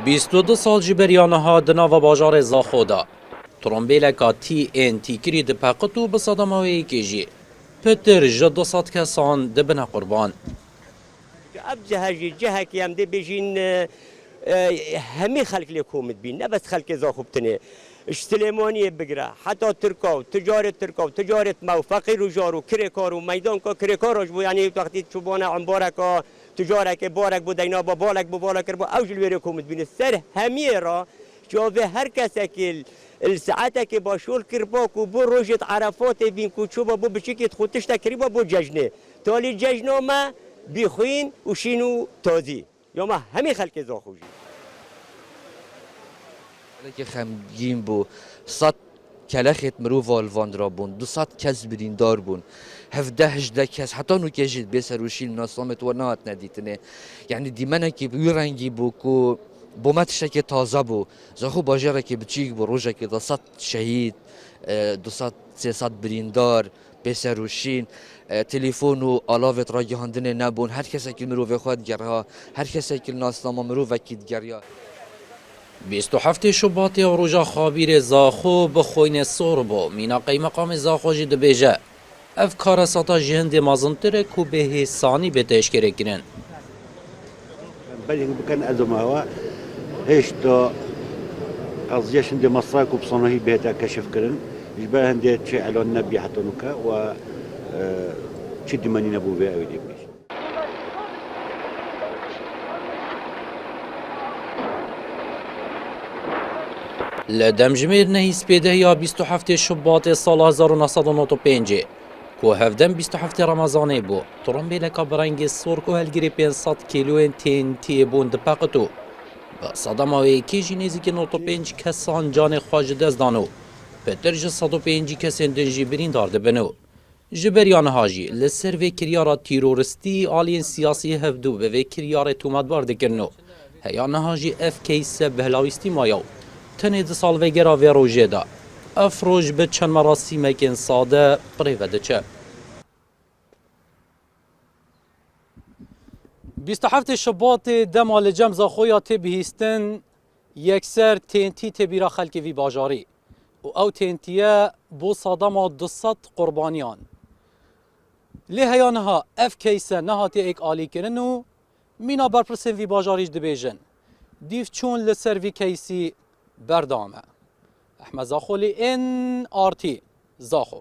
22 سال جبریانها دناو باجار زاخودا ترومبیلکا تی این تیکری دپاقتو بصدماوی کیجی پتر جدو صد کسان دبنا قربان اب جهه که هم ده بجین همه خلق لیکومت بین نه بس خلق زاخوبتنه سلیمانی بگیره حتی ترکا و تجارت ما و فقیر و جار و کرکار و میدان که کرکارش بود یعنی وقتی چوبانه عمباره که تجاره که بارک بود اینا با بالک کرد با اوج الوری کومت بین سر همه را جواب هر کسی که الساعته که با شول کرباک و بو روجت عرفات بین کو چوبا بو بچیکت خودش تقریبا بو ججنه تالی ججنه ما بیخوین و شینو تازی یا ما همه خلق زاخوجی که خمگین بو صد کلخت مروف آلواندرا بون 200 کس بریندار بون 17 کس حتی نو کجید بسروشیل ناسامت و نهات ندیتنه یعنی دیمنه که بی رنگی بو کو بومتشه که تازه بو زخو باجره که بچیک بو روژه که 200 شهید 200-300 بریندار بسروشین تلفن و آلاوت را گهاندنه نبون هر کسی که مروف خود گرها هر کسی که ناسنامه مروف وکید گریا 27 شباط روژا خابیر زاخو بخوین سوربو مینا مقام زاخو جی دبیجه اف کار ساتا جهند مازنتره کو به حسانی به تشکره کرن بلی بکن ازما هوا هیچ تو قضیهش اند مصاک و بصنعی بهتا کشف کرن جبه هنده چه الان نبی حتی نکه و چه دمانی نبو به اولی بیش لدمجمیر نهیس پیده یا 27 شباط سال 1995 کو هفدم 27 رمضانه بو ترومبیلکا برنگ سور کو هلگیری 500 کیلوین تین تی بون دپاقتو با صدماوی کیجی نزیک 95 کسان جان خواج دزدانو پتر ج 105 کسین دنجی برین دارده بنو جبریان هاجی لسر و کریارا تیروریستی آلین سیاسی هفدو و کریار تومدبار دکرنو هیان هاجی اف کیس بهلاویستی مایاو تنید سال و گرا و روژه دا افروج به چند مراسم کن ساده پریوه دچه 27 شباط دمال جمزا خویا تبهیستن یکسر تینتی تبیرا خلک وی باجاری و او تینتیه بو صادم 200 قربانیان لهیانها اف کیسه نهاتی ایک آلی کرن و مینا برپرسن وی باجاریش دبیجن دیف چون لسر وی کیسی بردامه احمد زاخولی ان آرتی زاخو